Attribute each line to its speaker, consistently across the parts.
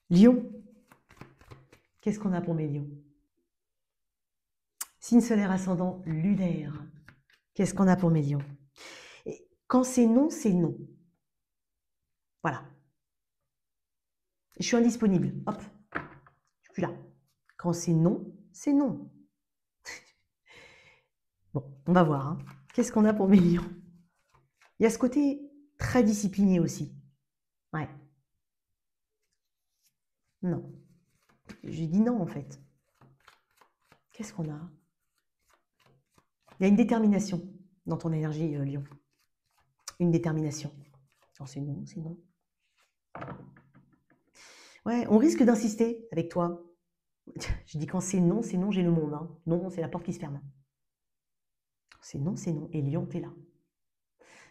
Speaker 1: Lion, qu'est-ce qu'on a pour mes lions? Signe solaire ascendant lunaire, qu'est-ce qu'on a pour mes lions? Et quand c'est non, c'est non. Voilà. Je suis indisponible. Hop, je suis plus là. Quand c'est non, c'est non. Bon, on va voir. Hein. Qu'est-ce qu'on a pour mes lions? Il y a ce côté très discipliné aussi. Ouais. Non. J'ai dit non en fait. Qu'est-ce qu'on a? Il y a une détermination dans ton énergie, Lion. Une détermination. Quand c'est non, c'est non. Ouais, on risque d'insister avec toi. Je dis quand c'est non, j'ai le monde. Hein. Non, c'est la porte qui se ferme. C'est non, c'est non. Et Lion, t'es là.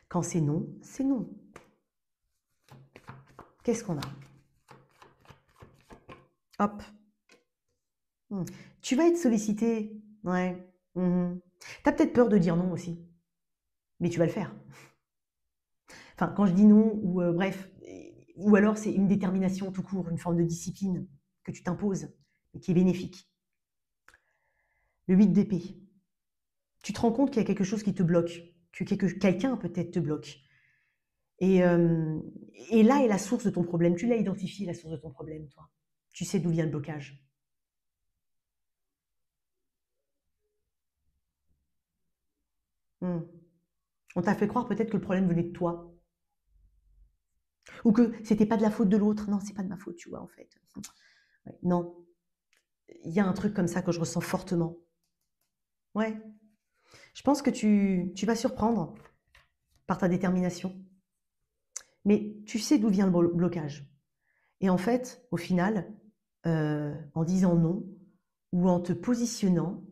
Speaker 1: Quand c'est non, c'est non. Qu'est-ce qu'on a? Hop. Tu vas être sollicité. Ouais. T'as peut-être peur de dire non aussi. Mais tu vas le faire. Enfin, quand je dis non, ou bref, ou alors c'est une détermination tout court, une forme de discipline que tu t'imposes et qui est bénéfique. Le 8 d'épée. Tu te rends compte qu'il y a quelque chose qui te bloque, que quelqu'un peut-être te bloque. Et là est la source de ton problème. Tu l'as identifié, la source de ton problème, toi. Tu sais d'où vient le blocage. On t'a fait croire peut-être que le problème venait de toi. Ou que c'était pas de la faute de l'autre. Non, c'est pas de ma faute, tu vois, en fait. Ouais, non. Il y a un truc comme ça que je ressens fortement. Ouais. Je pense que tu vas surprendre par ta détermination. Mais tu sais d'où vient le blocage. Et en fait, au final, en disant non ou en te positionnant,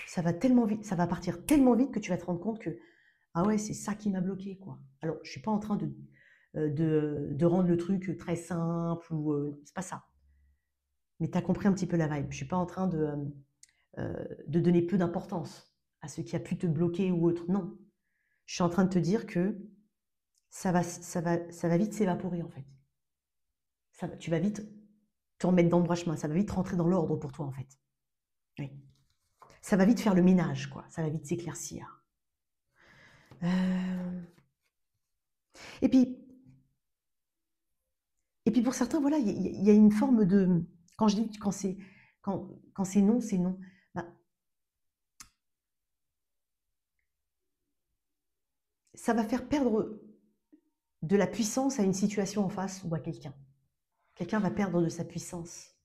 Speaker 1: ça va tellement vite, ça va partir tellement vite que tu vas te rendre compte que ah ouais, c'est ça qui m'a bloqué quoi. Alors, je suis pas en train de rendre le truc très simple ou c'est pas ça. Mais tu as compris un petit peu la vibe. Je suis pas en train de donner peu d'importance à ce qui a pu te bloquer ou autre. Non, je suis en train de te dire que ça va vite s'évaporer en fait. Tu vas vite te remettre dans le droit chemin, ça va vite rentrer dans l'ordre pour toi en fait. Oui. Ça va vite faire le ménage, quoi. Ça va vite s'éclaircir. Euh, Et puis, et puis pour certains, voilà, il y a une forme de. Quand je dis quand c'est non, c'est non. Bah, ça va faire perdre de la puissance à une situation en face ou à quelqu'un. Quelqu'un va perdre de sa puissance,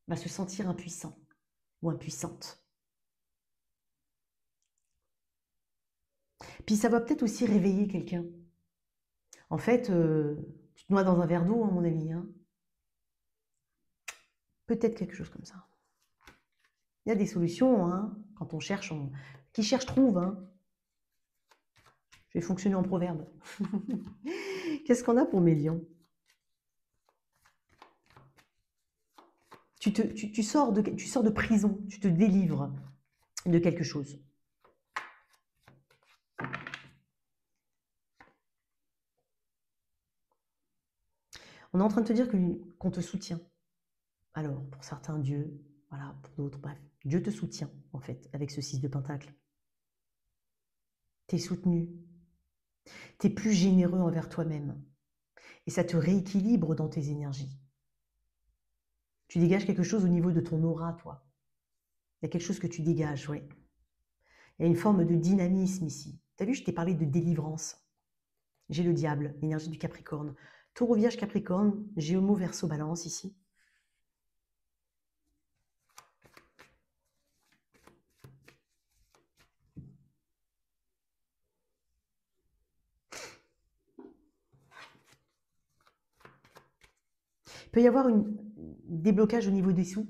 Speaker 1: va se sentir impuissant ou impuissante. Puis ça va peut-être aussi réveiller quelqu'un. En fait, tu te noies dans un verre d'eau, à mon avis. Hein. Peut-être quelque chose comme ça. Il y a des solutions, hein. Quand on cherche, qui cherche trouve. Hein. Je vais fonctionner en proverbe. Qu'est-ce qu'on a pour mes lions? Tu sors de prison, tu te délivres de quelque chose. On est en train de te dire qu'on te soutient. Alors, pour certains, Dieu, voilà, pour d'autres, bref, Dieu te soutient, en fait, avec ce 6 de Pentacle. Tu es soutenu. Tu es plus généreux envers toi-même. Et ça te rééquilibre dans tes énergies. Tu dégages quelque chose au niveau de ton aura, toi. Il y a quelque chose que tu dégages, oui. Il y a une forme de dynamisme ici. Tu as vu, je t'ai parlé de délivrance. J'ai le diable, l'énergie du Capricorne. Taureau, Vierge, Capricorne, Gémeaux, Verseau, Balance ici. Il peut y avoir un déblocage au niveau des sous.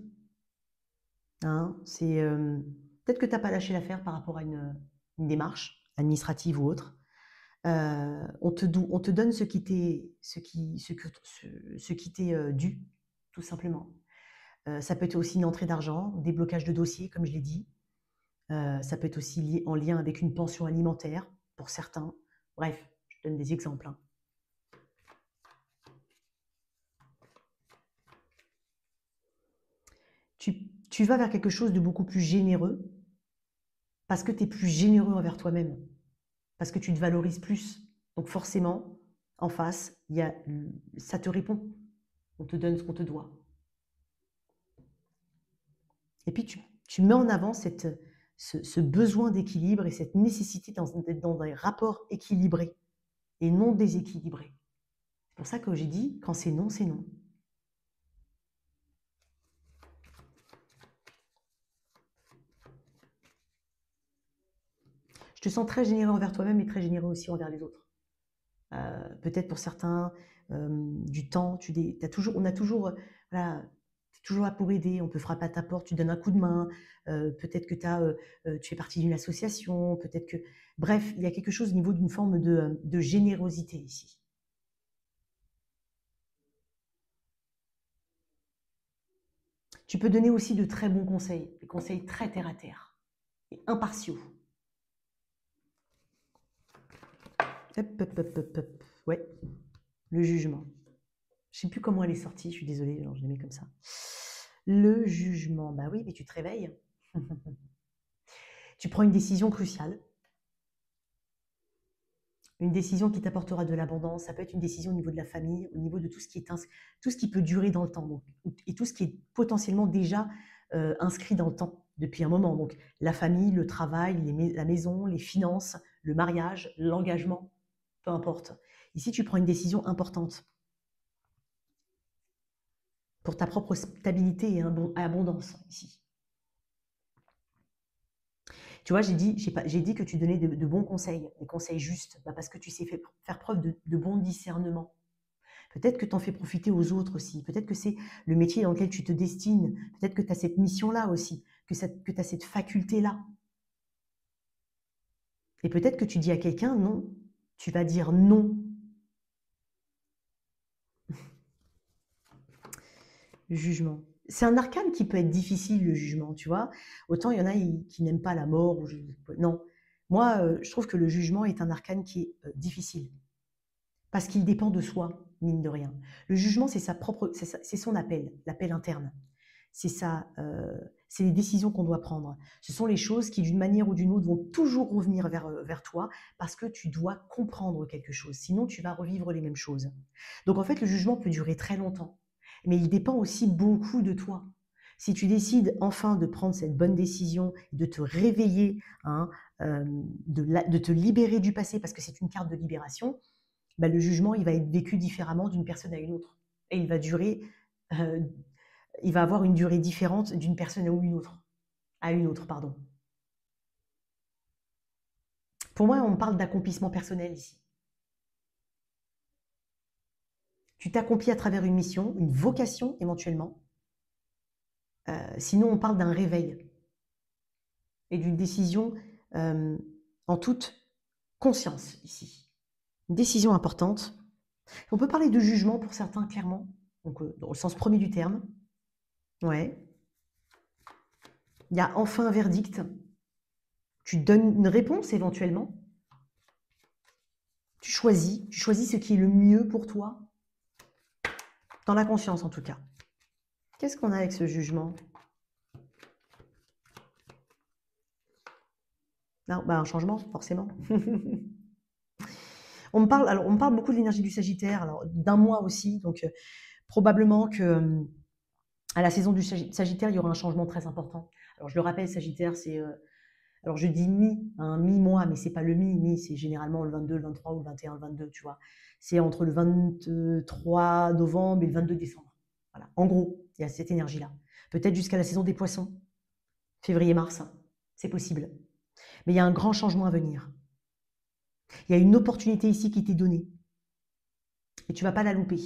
Speaker 1: Hein, peut-être que tu n'as pas lâché l'affaire par rapport à une démarche administrative ou autre. On te donne ce qui t'est dû, tout simplement. Ça peut être aussi une entrée d'argent, déblocage de dossier, comme je l'ai dit. Ça peut être aussi en lien avec une pension alimentaire, pour certains. Bref, je donne des exemples. Hein. tu vas vers quelque chose de beaucoup plus généreux parce que tu es plus généreux envers toi-même, parce que tu te valorises plus. Donc forcément, en face, ça te répond. On te donne ce qu'on te doit. Et puis tu mets en avant ce besoin d'équilibre et cette nécessité d'être dans des rapports équilibrés et non déséquilibrés. C'est pour ça que j'ai dit, quand c'est non, c'est non. Je te sens très généreux envers toi-même et très généreux aussi envers les autres. Peut-être pour certains, du temps, on a toujours, voilà, tu es toujours là pour aider, on peut frapper à ta porte, tu donnes un coup de main, peut-être que tu fais partie d'une association, peut-être que... Bref, il y a quelque chose au niveau d'une forme de générosité ici. Tu peux donner aussi de très bons conseils, des conseils très terre-à-terre et impartiaux. Hop, hop, hop, hop, hop. Ouais, le jugement. Je ne sais plus comment elle est sortie, je suis désolée, alors je l'ai mis comme ça. Le jugement, bah oui, mais tu te réveilles. Tu prends une décision cruciale. Une décision qui t'apportera de l'abondance. Ça peut être une décision au niveau de la famille, au niveau de tout ce qui peut durer dans le temps. Donc, et tout ce qui est potentiellement déjà inscrit dans le temps depuis un moment. Donc la famille, le travail, la maison, les finances, le mariage, l'engagement, peu importe. Ici, tu prends une décision importante pour ta propre stabilité et abondance ici. Tu vois, j'ai dit que tu donnais de bons conseils, des conseils justes, parce que tu sais faire preuve de bon discernement. Peut-être que tu en fais profiter aux autres aussi. Peut-être que c'est le métier dans lequel tu te destines. Peut-être que tu as cette mission-là aussi, que tu as cette faculté-là. Et peut-être que tu dis à quelqu'un non. Tu vas dire non. Le jugement. C'est un arcane qui peut être difficile, le jugement, tu vois. Autant il y en a qui n'aiment pas la mort. Non. Moi, je trouve que le jugement est un arcane qui est difficile. Parce qu'il dépend de soi, mine de rien. Le jugement, c'est son appel, l'appel interne. C'est les décisions qu'on doit prendre. Ce sont les choses qui, d'une manière ou d'une autre, vont toujours revenir vers toi parce que tu dois comprendre quelque chose. Sinon, tu vas revivre les mêmes choses. Donc, en fait, le jugement peut durer très longtemps. Mais il dépend aussi beaucoup de toi. Si tu décides enfin de prendre cette bonne décision, de te réveiller, hein, de te libérer du passé, parce que c'est une carte de libération, bah, le jugement, il va être vécu différemment d'une personne à une autre. Et il va avoir une durée différente d'une personne à une autre, pardon. Pour moi, on parle d'accomplissement personnel ici. Tu t'accomplis à travers une mission, une vocation éventuellement. Sinon, on parle d'un réveil et d'une décision en toute conscience ici. Une décision importante. On peut parler de jugement pour certains, clairement, donc, dans le sens premier du terme. Ouais. Il y a enfin un verdict. Tu donnes une réponse éventuellement. Tu choisis ce qui est le mieux pour toi. Dans la conscience en tout cas. Qu'est-ce qu'on a avec ce jugement? Non, bah un changement, forcément. On me parle beaucoup de l'énergie du Sagittaire, alors d'un mois aussi, donc probablement que à la saison du Sagittaire, il y aura un changement très important. Alors je le rappelle, Sagittaire, c'est... alors je dis mi-mois, mais c'est pas le mi, c'est généralement le 22, le 23 ou le 21, le 22, tu vois. C'est entre le 23 novembre et le 22 décembre. Voilà. En gros, il y a cette énergie-là. Peut-être jusqu'à la saison des poissons, février-mars, c'est possible. Mais il y a un grand changement à venir. Il y a une opportunité ici qui t'est donnée. Et tu ne vas pas la louper.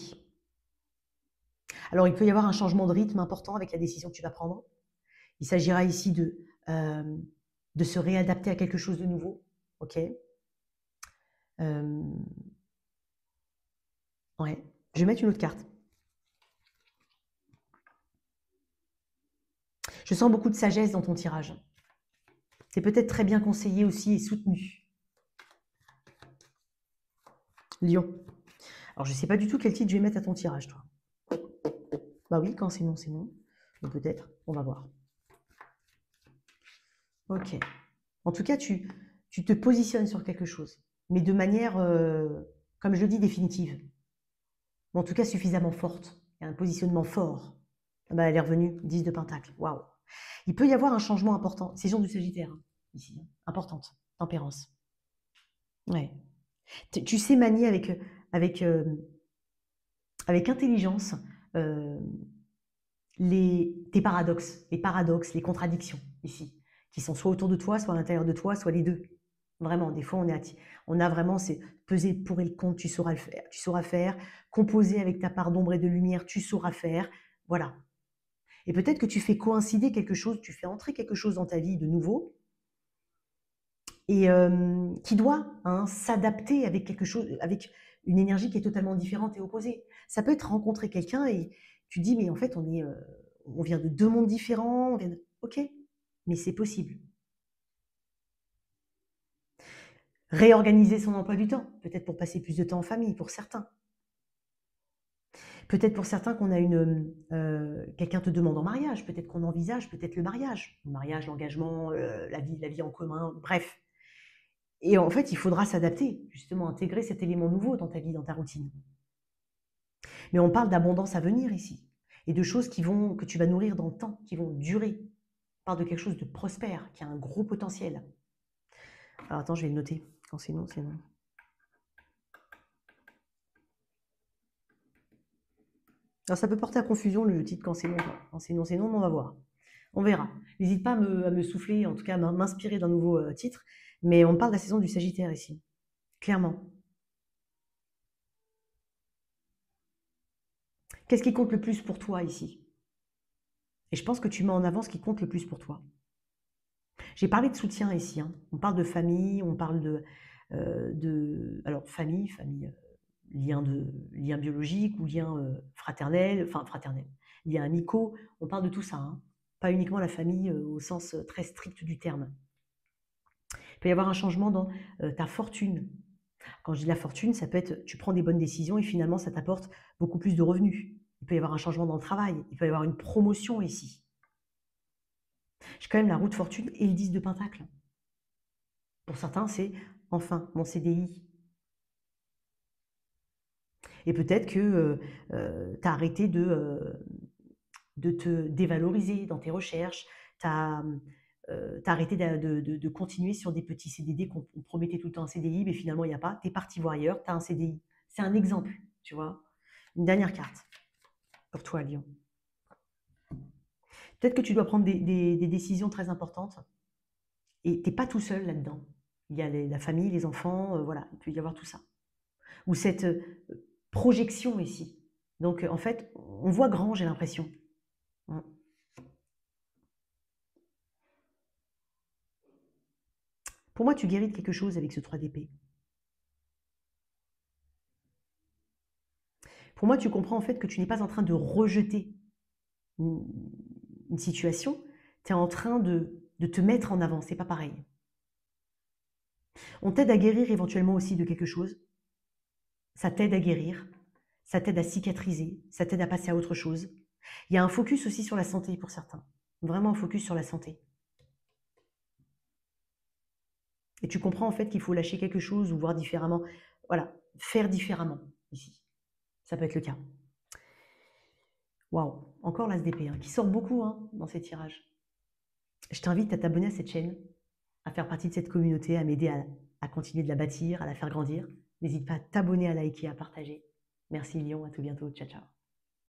Speaker 1: Alors, il peut y avoir un changement de rythme important avec la décision que tu vas prendre. Il s'agira ici de se réadapter à quelque chose de nouveau. Ok. Ouais. Je vais mettre une autre carte. Je sens beaucoup de sagesse dans ton tirage. Tu es peut-être très bien conseillé aussi et soutenu. Lion. Alors, je ne sais pas du tout quel titre je vais mettre à ton tirage, toi. Bah oui, quand c'est non, c'est non. Ou peut-être, on va voir. Ok. En tout cas, tu te positionnes sur quelque chose, mais de manière, comme je le dis, définitive. Ou en tout cas, suffisamment forte. Il y a un positionnement fort. Ah bah, elle est revenue, 10 de Pentacle. Waouh. Il peut y avoir un changement important. Saison du Sagittaire, hein, ici. Hein. Importante. Tempérance. Ouais. Tu sais manier avec, avec intelligence euh, tes paradoxes, les contradictions ici, qui sont soit autour de toi, soit à l'intérieur de toi, soit les deux. Vraiment, des fois, on a vraiment, c'est peser le pour et le contre, tu sauras le faire, tu sauras faire, composer avec ta part d'ombre et de lumière, tu sauras faire, voilà. Et peut-être que tu fais coïncider quelque chose, tu fais entrer quelque chose dans ta vie de nouveau, et qui doit hein, s'adapter avec quelque chose, avec une énergie qui est totalement différente et opposée. Ça peut être rencontrer quelqu'un et tu dis, mais en fait, on vient de deux mondes différents, ok, mais c'est possible. Réorganiser son emploi du temps, peut-être pour passer plus de temps en famille, pour certains. Peut-être pour certains qu'on a quelqu'un te demande en mariage, peut-être qu'on envisage peut-être le mariage, l'engagement, la vie en commun, bref. Et en fait, il faudra s'adapter, justement, intégrer cet élément nouveau dans ta vie, dans ta routine. Mais on parle d'abondance à venir ici, et de choses que tu vas nourrir dans le temps, qui vont durer. On parle de quelque chose de prospère, qui a un gros potentiel. Alors attends, je vais le noter. Quand c'est non, c'est non. Alors ça peut porter à confusion le titre quand c'est non. Quand c'est non, mais on va voir. On verra. N'hésite pas à me souffler, en tout cas à m'inspirer d'un nouveau titre. Mais on parle de la saison du Sagittaire ici, clairement. Qu'est-ce qui compte le plus pour toi ici? Et je pense que tu mets en avant ce qui compte le plus pour toi. J'ai parlé de soutien ici. Hein. On parle de famille, on parle alors famille, lien biologique ou lien fraternel, lien amicaux. On parle de tout ça. Hein. Pas uniquement la famille au sens très strict du terme. Il peut y avoir un changement dans ta fortune. Quand je dis la fortune, ça peut être tu prends des bonnes décisions et finalement ça t'apporte beaucoup plus de revenus. Il peut y avoir un changement dans le travail. Il peut y avoir une promotion ici. J'ai quand même la roue de fortune et le 10 de pentacle. Pour certains, c'est enfin mon CDI. Et peut-être que tu as arrêté de te dévaloriser dans tes recherches, tu as arrêté de continuer sur des petits CDD qu'on promettait tout le temps un CDI, mais finalement il n'y a pas. Tu es parti voir ailleurs, tu as un CDI. C'est un exemple, tu vois. Une dernière carte pour toi, Lyon. Peut-être que tu dois prendre des décisions très importantes et tu n'es pas tout seul là-dedans. Il y a la famille, les enfants, voilà, il peut y avoir tout ça. Ou cette projection ici. Donc en fait, on voit grand, j'ai l'impression. Pour moi, tu guéris de quelque chose avec ce 3 d'épée. Pour moi, tu comprends en fait que tu n'es pas en train de rejeter une situation, tu es en train de te mettre en avant, c'est pas pareil. On t'aide à guérir éventuellement aussi de quelque chose, ça t'aide à guérir, ça t'aide à cicatriser, ça t'aide à passer à autre chose. Il y a un focus aussi sur la santé pour certains, vraiment un focus sur la santé. Et tu comprends en fait qu'il faut lâcher quelque chose ou voir différemment, voilà, faire différemment ici. Ça peut être le cas. Waouh, encore l'ASDP, hein, qui sort beaucoup hein, dans ces tirages. Je t'invite à t'abonner à cette chaîne, à faire partie de cette communauté, à m'aider à continuer de la bâtir, à la faire grandir. N'hésite pas à t'abonner, à liker, à partager. Merci Lyon, à tout bientôt. Ciao, ciao.